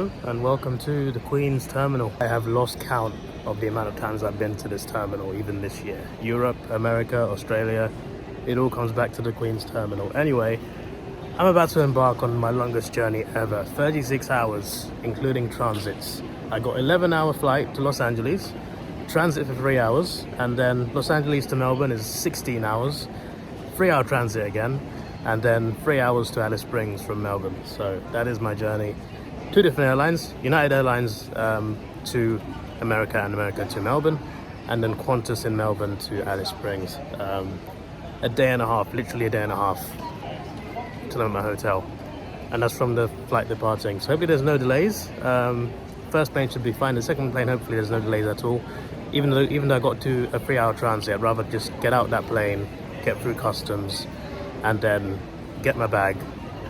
Hello and welcome to the Queen's Terminal. I have lost count of the amount of times I've been to this terminal even this year. Europe, America, Australia, it all comes back to the Queen's Terminal. Anyway, I'm about to embark on my longest journey ever, 36 hours including transits. I got 11-hour flight to Los Angeles, transit for 3 hours, and then Los Angeles to Melbourne is 16 hours, 3-hour transit again, and then 3 hours to Alice Springs from Melbourne. So that is my journey. 2 different airlines, United Airlines to America and America to Melbourne, and then Qantas in Melbourne to Alice Springs. A day and a half, literally a day and a half to my hotel. And that's from the flight departing. So hopefully there's no delays. First plane should be fine. The second plane, hopefully there's no delays at all. Even though I got to a 3-hour transit, I'd rather just get out that plane, get through customs, and then get my bag,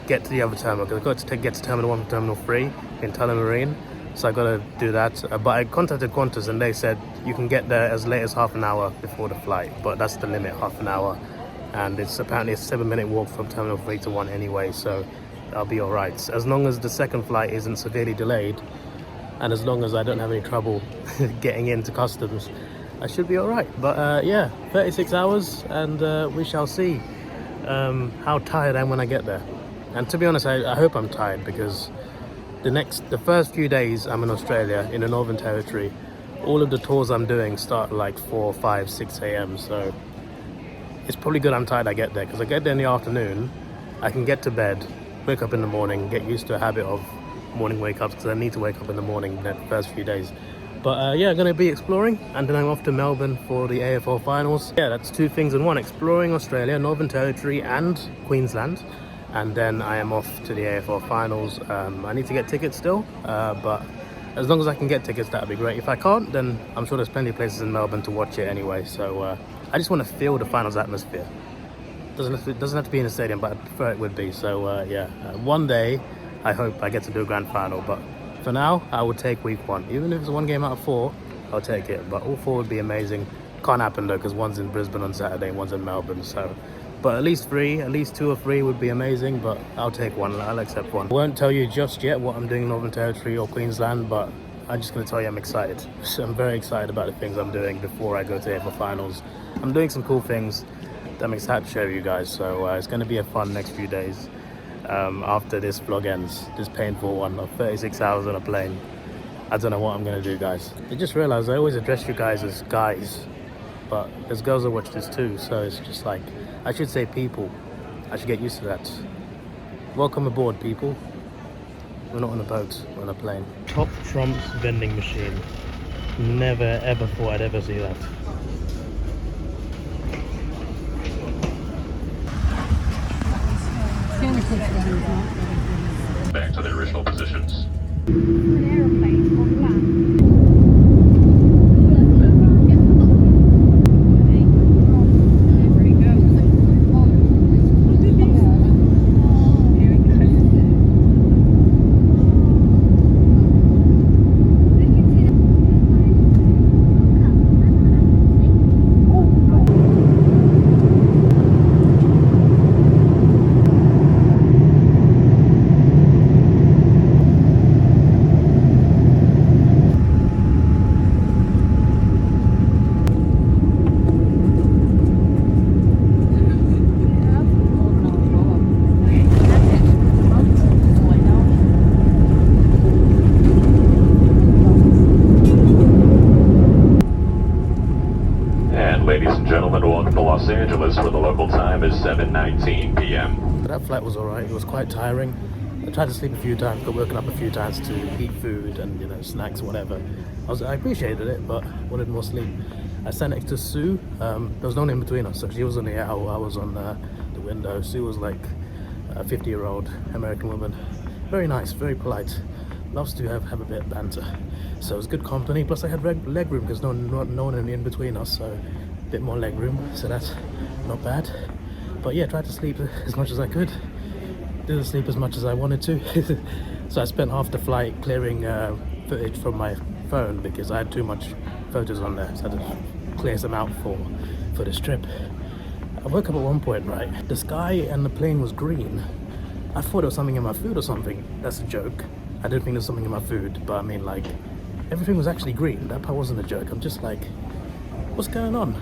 get to the other terminal, because I've got to get to Terminal 1 from Terminal 3 in Tullamarine, so I've got to do that. But I contacted Qantas and they said you can get there as late as half an hour before the flight, but that's the limit, half an hour. And it's apparently a 7-minute walk from Terminal 3 to 1 anyway, so I'll be alright. As long as the second flight isn't severely delayed, and as long as I don't have any trouble getting into customs, I should be alright. But yeah, 36 hours, and we shall see how tired I am when I get there. And to be honest, I hope I'm tired, because the first few days I'm in Australia, in the Northern Territory, all of the tours I'm doing start at like 4, 5, 6 a.m. So it's probably good I'm tired I get there, because I get there in the afternoon, I can get to bed, wake up in the morning, get used to a habit of morning wake-ups, because I need to wake up in the morning the first few days. But yeah, I'm going to be exploring, and then I'm off to Melbourne for the AFL finals. Yeah, that's 2 things in one, exploring Australia, Northern Territory and Queensland. And then I am off to the AFL finals. I need to get tickets still, but as long as I can get tickets, that'd be great. If I can't, then I'm sure there's plenty of places in Melbourne to watch it anyway. So I just want to feel the finals atmosphere. Doesn't have to be in a stadium, but I prefer it would be. So yeah, one day I hope I get to do a grand final, but for now I would take week 1. Even if it's 1 game out of 4, I'll take it, but all 4 would be amazing. Can't happen though, because one's in Brisbane on Saturday and one's in Melbourne. So but at least 2 or 3 would be amazing, but I'll take 1, I'll accept 1. I won't tell you just yet what I'm doing in Northern Territory or Queensland, but I'm just going to tell you I'm excited. I'm very excited about the things I'm doing before I go to AFL finals. I'm doing some cool things that I'm excited to show you guys, so it's going to be a fun next few days after this vlog ends, this painful one of 36 hours on a plane. I don't know what I'm going to do, guys. I just realized I always address you guys as guys, but there's girls that watch this too, so it's just like, I should say people. I should get used to that. Welcome aboard, people. We're not on a boat, we're on a plane. Top Trumps vending machine. Never ever thought I'd ever see that. Back to their original positions. An aeroplane on land. Los Angeles, where the local time is 7:19 p.m. That flight was alright, it was quite tiring. I tried to sleep a few times, got woken up a few times to eat food and snacks, whatever. I appreciated it, but wanted more sleep. I sat next to Sue. There was no one in between us, so she was on the aisle, I was on the window. Sue was like a 50-year-old American woman. Very nice, very polite. Loves to have a bit of banter. So it was good company, plus I had leg room because no one in between us, so a bit more leg room, so that's not bad. But yeah, tried to sleep as much as I could. Didn't sleep as much as I wanted to. So I spent half the flight clearing footage from my phone because I had too much photos on there, so I had to clear some out for this trip. I woke up at one point, right? The sky and the plane was green. I thought there was something in my food or something. That's a joke. I did think there's something in my food, but I mean, like, everything was actually green. That part wasn't a joke. I'm just like, what's going on?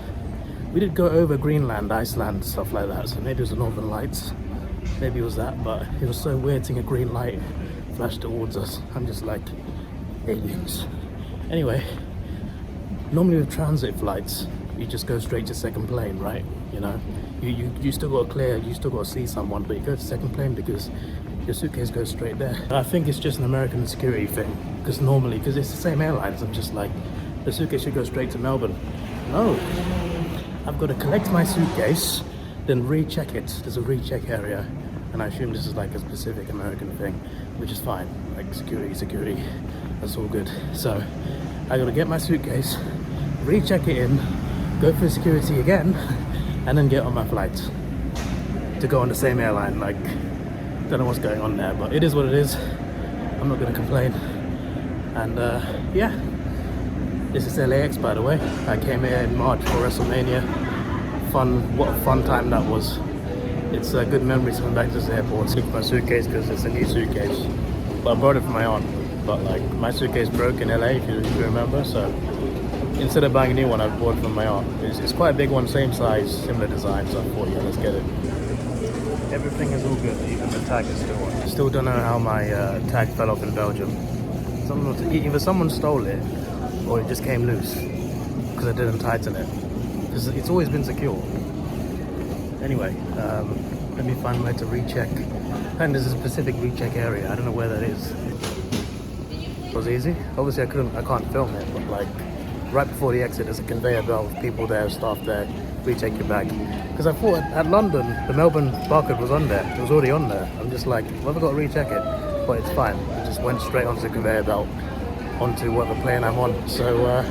We did go over Greenland, Iceland, stuff like that, so maybe it was the Northern Lights. Maybe it was that, but it was so weird seeing a green light flash towards us. I'm just like, aliens. Anyway, normally with transit flights, you just go straight to second plane, right? You know, you still got to clear, you still got to see someone, but you go to second plane because your suitcase goes straight there. I think it's just an American security thing, because normally, because it's the same airlines, I'm just like, the suitcase should go straight to Melbourne. No, I've got to collect my suitcase, then recheck it. There's a recheck area, and I assume this is like a specific American thing, which is fine. Like security, that's all good. So I got to get my suitcase, recheck it in, go through security again, and then get on my flight to go on the same airline. Like, don't know what's going on there, but it is what it is. I'm not going to complain. And yeah, this is LAX, by the way. I came here in March for WrestleMania. What a fun time that was. It's a good memory coming back to this airport. I took my suitcase because it's a new suitcase, but I brought it from my aunt. But like, my suitcase broke in LA, if you remember, so instead of buying a new one, I bought it from my aunt. It's quite a big one, same size, similar design, so I thought, yeah, let's get it. Everything is all good, even the tag is still on. Still don't know how my tag fell off in Belgium. Either someone stole it, or it just came loose, because I didn't tighten it. Because it's always been secure. Anyway, let me find where to recheck. And there's a specific recheck area, I don't know where that is. It was easy. Obviously I can't film it, but like, right before the exit, there's a conveyor belt with people there, staff there, recheck your bag. Because I thought at London, the Melbourne barcode was on there. It was already on there. I'm just like, well, I've got to recheck it, but it's fine. I just went straight onto the conveyor belt, onto whatever plane I'm on. So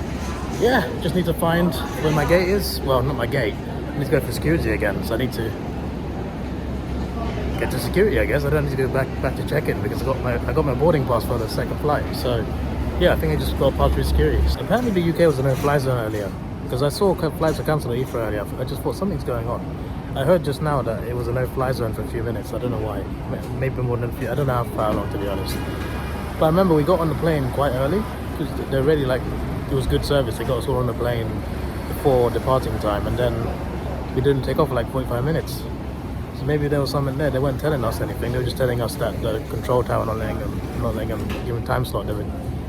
yeah, just need to find where my gate is. Well, not my gate. I need to go for security again, so I need to get to security, I guess. I don't need to go back to check-in because I got my boarding pass for the second flight. So yeah, I think I just got past through security. Apparently the UK was a no-fly zone earlier, because I saw flights were cancelled at Heathrow earlier. I just thought something's going on. I heard just now that it was a no-fly zone for a few minutes. I don't know why. Maybe more than a few. I don't know how far long, to be honest. But I remember we got on the plane quite early because they're really like, it was good service. They got us all on the plane before departing time, and then we didn't take off for like 45 minutes. So maybe there was something there. They weren't telling us anything. They were just telling us that the control tower not letting them give a time slot.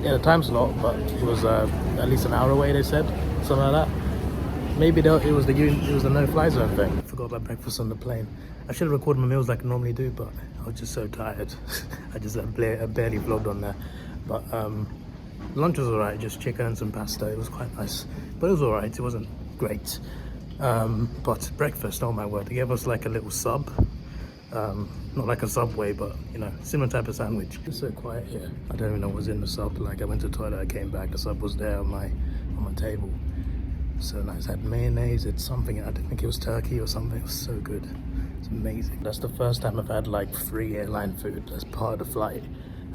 Yeah, the time slot, but it was at least an hour away, they said, something like that. Maybe it was the no-fly zone thing. I forgot about breakfast on the plane. I should have recorded my meals like I normally do, but I was just so tired. I barely vlogged on there. But lunch was alright, just chicken and some pasta. It was quite nice, but it was alright. It wasn't great. But breakfast, oh my word, they gave us like a little sub. Not like a Subway, but you know, similar type of sandwich. It's so quiet here. I don't even know what was in the sub. Like, I went to the toilet, I came back, the sub was there on my table. So nice. It had mayonnaise, it's something, I think it was turkey or something. It was so good. It's amazing. That's the first time I've had like free airline food as part of the flight,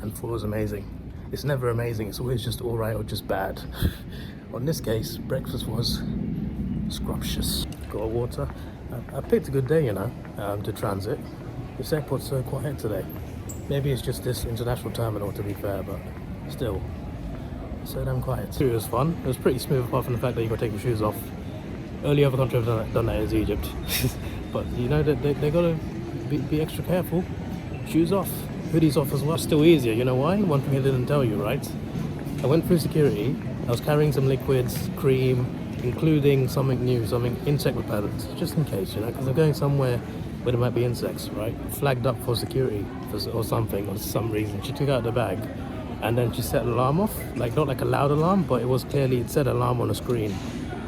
and thought it was amazing. It's never amazing, it's always just alright or just bad. On this case, breakfast was scrumptious. Got a water. I picked a good day, you know, to transit. This airport's so quiet today. Maybe it's just this international terminal, to be fair, but still, so damn quiet. It was fun. It was pretty smooth, apart from the fact that you got to take your shoes off. Only other country I've done that is Egypt. But you know, they got to be extra careful. Shoes off, hoodies off as well. Still easier, you know why? One thing I didn't tell you, right? I went through security. I was carrying some liquids, cream, including something new, something insect repellent, just in case, you know, because I'm going somewhere where there might be insects, right? Flagged up for security or something, or some reason. She took out the bag and then she set an alarm off, like not like a loud alarm, but it was clearly, it said alarm on the screen,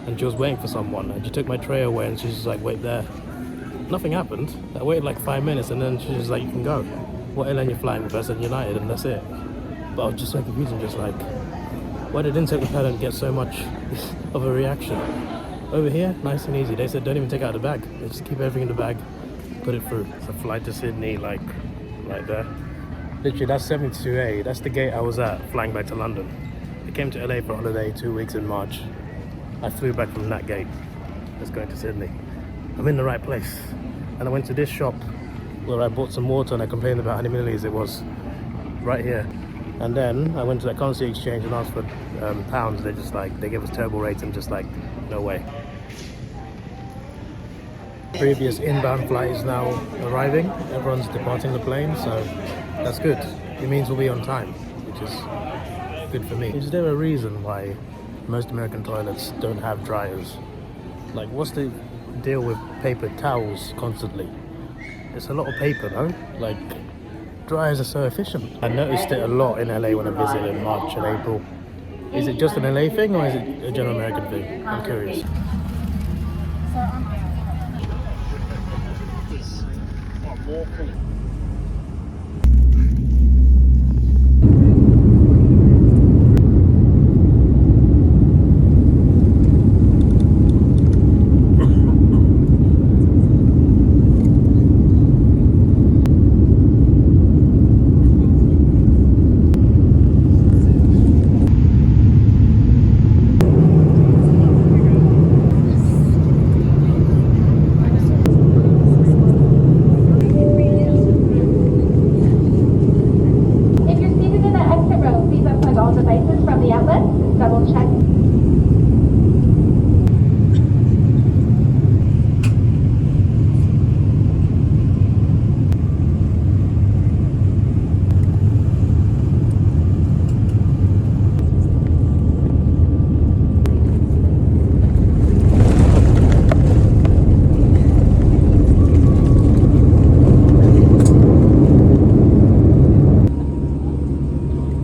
and she was waiting for someone, and she took my tray away and she's just like, wait there. Nothing happened. I waited like 5 minutes and then she's just like, you can go. What airline you're flying with? I said United, and that's it. But I was just so confused, and just like, why did insect repellent get so much of a reaction? Over here, nice and easy. They said don't even take out the bag. They just keep everything in the bag, put it through. It's a flight to Sydney, like right there. Literally, that's 72A. That's the gate I was at, flying back to London. I came to LA for holiday 2 weeks in March. I flew back from that gate. Let's go to Sydney. I'm in the right place. And I went to this shop where I bought some water, and I complained about how many milliliters it was. Right here. And then I went to that currency exchange and asked for pounds. They just like, they gave us terrible rates and just like, no way. Previous inbound flight is now arriving. Everyone's departing the plane, so that's good. It means we'll be on time, which is good for me. Is there a reason why most American toilets don't have dryers? Like, what's the deal with paper towels constantly? It's a lot of paper, no? Like, dryers are so efficient. I noticed it a lot in LA when I visited in March and April. Is it just an LA thing or is it a general American thing? I'm curious.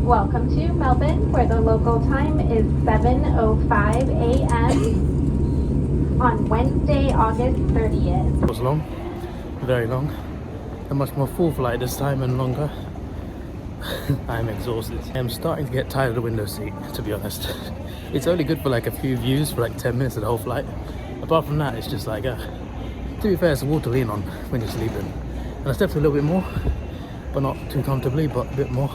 Welcome to Melbourne, where the local time is 7:05 a.m. on Wednesday, August 30th. It was long, very long. A much more full flight this time and longer. I'm exhausted. I'm starting to get tired of the window seat, to be honest. It's only good for like a few views for like 10 minutes of the whole flight. Apart from that, it's just like, to be fair, it's a wall to lean on when you're sleeping. And I slept a little bit more, but not too comfortably, but a bit more.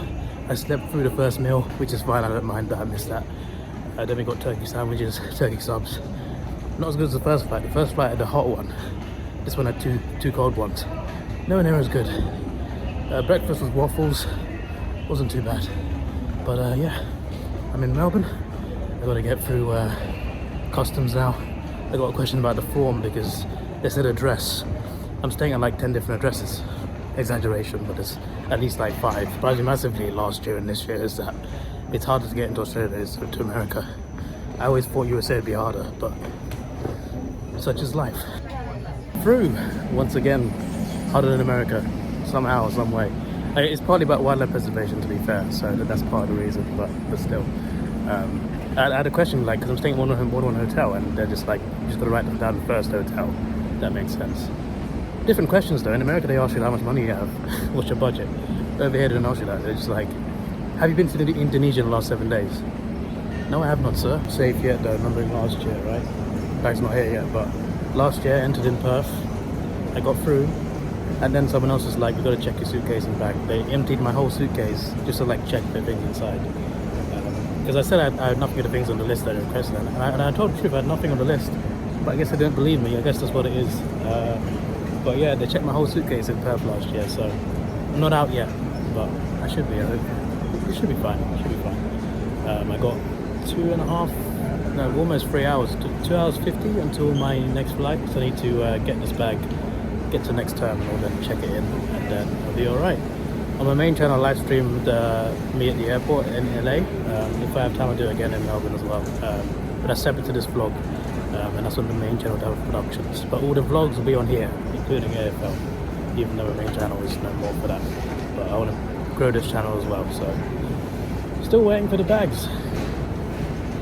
I slept through the first meal, which is fine, I don't mind that, I missed that. Then we got turkey sandwiches, turkey subs. Not as good as the first flight. The first flight had a hot one. This one had two cold ones. No one here is good. Breakfast was waffles, wasn't too bad. But yeah, I'm in Melbourne. I gotta get through customs now. I got a question about the form because they said address. I'm staying at like 10 different addresses. Exaggeration, but it's at least like 5. Surprising massively last year and this year is that it's harder to get into Australia than it is to America. I always thought USA would be harder, but such is life. Through, once again, harder than America, somehow, some way. It's partly about wildlife preservation, to be fair, so that's part of the reason, but still. I had a question, like, because I'm staying at one hotel, and they're just like, you just got to write them down the first hotel. That makes sense. Different questions though. In America they ask you how much money you have, what's your budget. Over here they don't ask you that. They're just like, have you been to Indonesia in the last 7 days? No, I have not, sir. Safe yet though, remembering last year, right? Bag's not here yet, but last year entered in Perth. I got through, and then someone else was like, you've got to check your suitcase and bag. They emptied my whole suitcase just to like check the things inside. Because I said I had nothing of the things on the list that I requested, and I told the truth, I had nothing on the list. But I guess they didn't believe me. I guess that's what it is. But yeah, they checked my whole suitcase in Perth last year, so I'm not out yet, but I should be. It should be fine. It should be fine. I got 2.5, no, almost 3 hours, 2 hours 50 until my next flight. So I need to get this bag, get to the next terminal, then check it in, and then I'll be all right. On my main channel, I live streamed me at the airport in LA. If I have time, I'll do it again in Melbourne as well. But that's separate to this vlog. And that's on the main channel, Davidoff Productions. But all the vlogs will be on here, including AFL, even though the main channel is no more for that. But I want to grow this channel as well, so still waiting for the bags.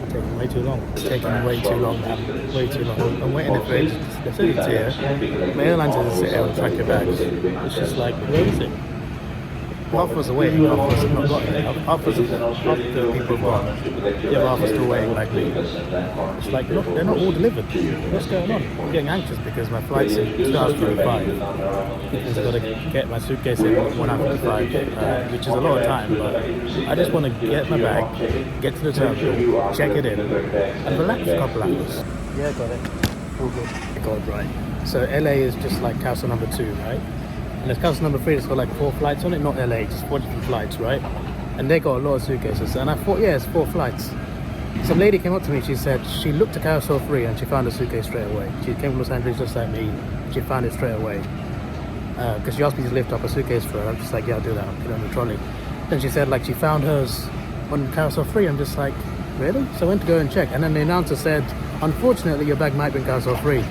It's taking way too long. It's taking way too long, man. Way too long. I'm waiting for it. They said it's here. My airline says it's here, I'll track your bags. It's just like, where is it? Half of us are waiting, half of us have not got it. Half the people have gone. The other half are still waiting like me. It's like, look, they're not all delivered. What's going on? I'm getting anxious because my flight's in 2 hours 45. Because I've got to get my suitcase in 1 hour 55, which is a lot of time, but I just want to get my bag, get to the terminal, check it in, and relax for a couple hours. Yeah, got it. All good. God, right. So LA is just like castle number 2, right? And there's castle number 3 that's got like 4 flights on it, not LA, just 4 different flights, right? and they got a lot of suitcases. And I thought, yeah, it's 4 flights. Some lady came up to me, she said she looked at Carousel 3 and she found a suitcase straight away. She came from Los Angeles just like me, she found it straight away. Because she asked me to lift up a suitcase for her. I'm just like, yeah, I'll do that, I'll put it on the trolley. Then she said like she found hers on Carousel 3. I'm just like, really? So I went to go and check, and then the announcer said, unfortunately your bag might be in Carousel 3.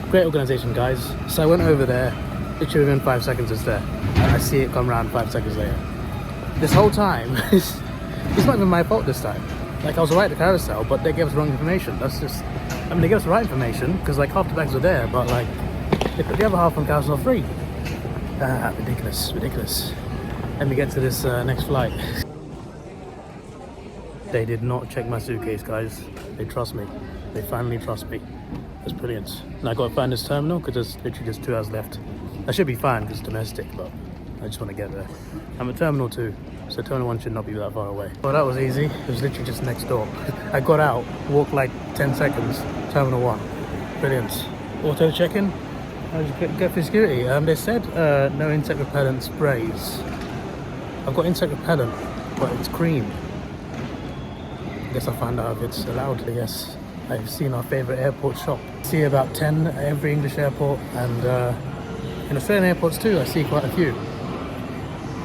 Great organization, guys. So I went over there, literally within 5 seconds it's there. I see it come around 5 seconds later. This whole time, it's not even my fault this time. Like, I was right at the carousel, but they gave us wrong information. That's just, I mean, they gave us the right information, because like half the bags were there, but like, they put the other half on Carousel 3. Ridiculous, ridiculous. Let me get to this next flight. They did not check my suitcase, guys. They trust me. They finally trust me. That's brilliant. And I got to find this terminal, because there's literally just 2 hours left. I should be fine, because it's domestic, but I just want to get there. I'm at Terminal 2. So Terminal 1 should not be that far away. Well, that was easy. It was literally just next door. I got out, walked like 10 seconds, Terminal 1. Brilliant. Auto check-in. I just get through security. They said no insect repellent sprays. I've got insect repellent, but it's cream. I guess I'll find out if it's allowed. Yes, I've seen our favourite airport shop. I see about 10 at every English airport, and in Australian airports too, I see quite a few.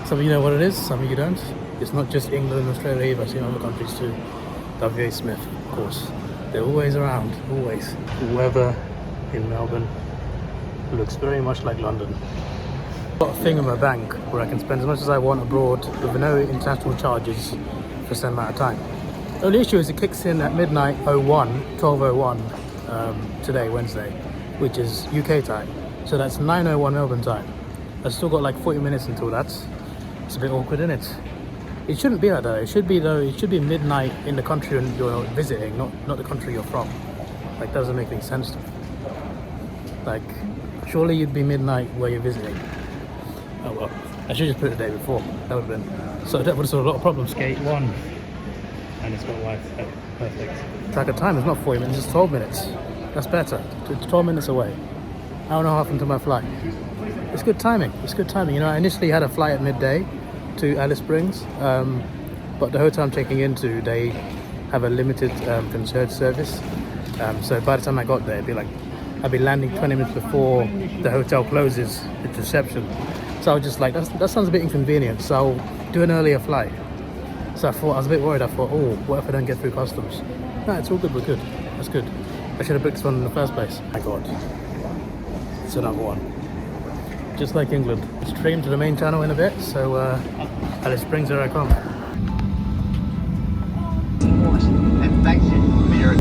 Some of you know what it is, some of you don't. It's not just England and Australia either, I've seen other countries too. WA Smith, of course. They're always around, always. The weather in Melbourne looks very much like London. I've got a thing in my bank where I can spend as much as I want abroad with no international charges for a certain amount of time. The only issue is it kicks in at midnight 12:01 today, Wednesday, which is UK time. So that's 9:01 Melbourne time. I've still got like 40 minutes until that. It's a bit awkward, isn't it? It shouldn't be like that. It should be midnight in the country you're visiting, not the country you're from. Like, doesn't make any sense to me. Like, surely you'd be midnight where you're visiting. Oh well, I should just put it the day before. That would have been, so that would have solved a lot of problems. Gate 1, and it's got Wi-Fi. Perfect. Track of time is not 40 minutes, it's 12 minutes. That's better. It's 12 minutes away. Hour and a half into my flight. It's good timing. It's good timing. You know, I initially had a flight at midday to Alice Springs, but the hotel I'm checking into, they have a limited concierge service. So by the time I got there, I'd be landing 20 minutes before the hotel closes its reception. So I was just like, that sounds a bit inconvenient. So I'll do an earlier flight. So I was a bit worried. I thought, oh, what if I don't get through customs? No, it's all good. We're good. That's good. I should have booked this one in the first place. My God. It's another one. Just like England. Stream to the main channel in a bit, so Alice Springs, here I come. And thanks for your...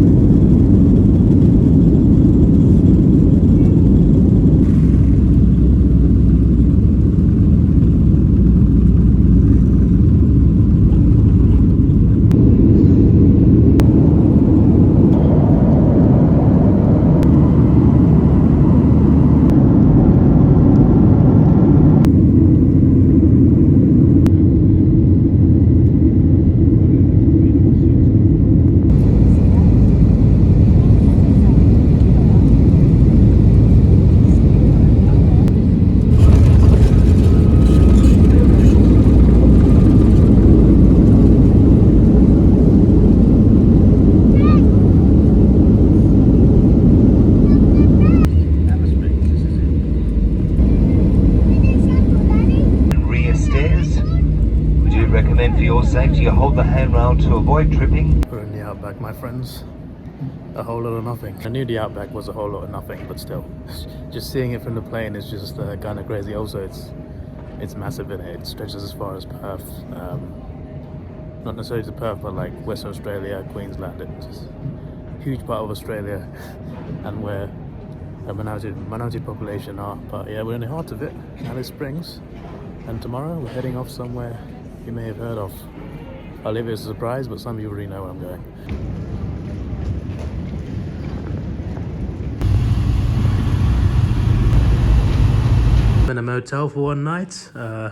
For your safety, you hold the handrail to avoid tripping. We're in the Outback, my friends. A whole lot of nothing. I knew the Outback was a whole lot of nothing, but still, just seeing it from the plane is just kind of crazy. Also, it's massive in it. It stretches as far as Perth. Not necessarily to Perth, but like Western Australia, Queensland. It's a huge part of Australia, and where a minority population are. But yeah, we're in the heart of it, Alice Springs. And tomorrow we're heading off somewhere you may have heard of. I'll leave it as a surprise, but some of you already know where I'm going. I'm in a motel for one night. I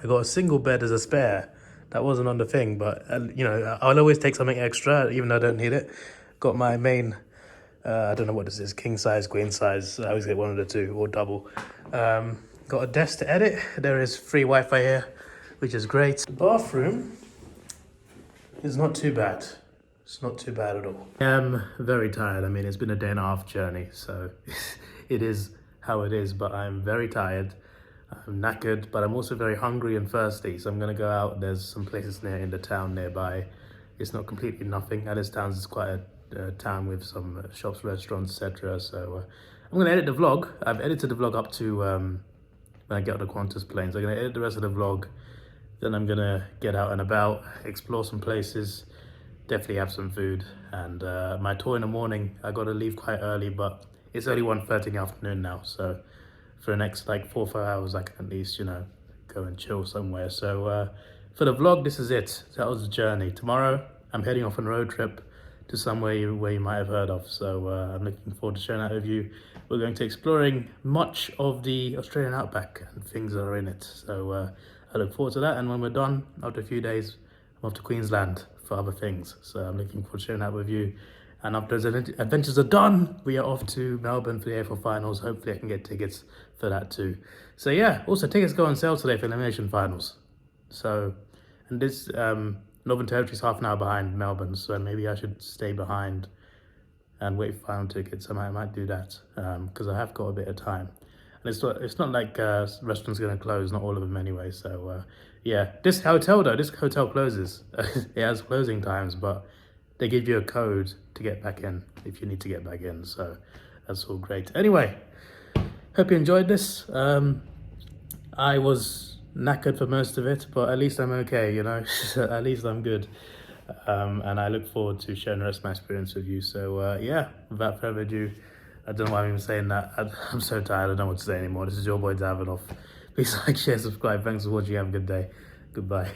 got a single bed as a spare. That wasn't on the thing, but you know, I'll always take something extra, even though I don't need it. Got my main, I don't know what this is, king size, queen size. I always get one of the two, or double. Got a desk to edit. There is free Wi-Fi here, which is great. The bathroom It's not too bad. It's not too bad at all. I am very tired. I mean, it's been a day and a half journey, so it is how it is, but I'm very tired. I'm knackered, but I'm also very hungry and thirsty, so I'm gonna go out. There's some places near in the town nearby. It's not completely nothing. Alice Towns is quite a town with some shops, restaurants, etc. So I'm gonna edit the vlog. I've edited the vlog up to when I get on the Qantas plane. So I'm gonna edit the rest of the vlog. Then I'm gonna get out and about, explore some places, definitely have some food. And my tour in the morning, I gotta leave quite early, but it's only 1:30 in the afternoon now. So for the next like 4 or 5 hours, I can at least, you know, go and chill somewhere. So for the vlog, this is it. That was the journey. Tomorrow, I'm heading off on a road trip to somewhere where you might have heard of. So I'm looking forward to sharing that with you. We're going to exploring much of the Australian outback and things that are in it. So I look forward to that. And when we're done, after a few days, I'm off to Queensland for other things. So I'm looking forward to sharing that with you. And after those adventures are done, we are off to Melbourne for the AFL finals. Hopefully I can get tickets for that too. So yeah, also tickets go on sale today for elimination finals. So, and this Northern Territory's half an hour behind Melbourne, so maybe I should stay behind and wait for final tickets. I might do that because I have got a bit of time. And it's not like restaurants are going to close, not all of them anyway. So yeah, this hotel closes. It has closing times, but they give you a code to get back in if you need to get back in. So that's all great. Anyway, hope you enjoyed this. I was knackered for most of it, but at least I'm okay, you know. At least I'm good. And I look forward to sharing the rest of my experience with you. So yeah, without further ado, I don't know why I'm even saying that. I'm so tired, I don't know what to say anymore. This is your boy Davidoff. Please like, share, subscribe. Thanks for watching. Have a good day. Goodbye.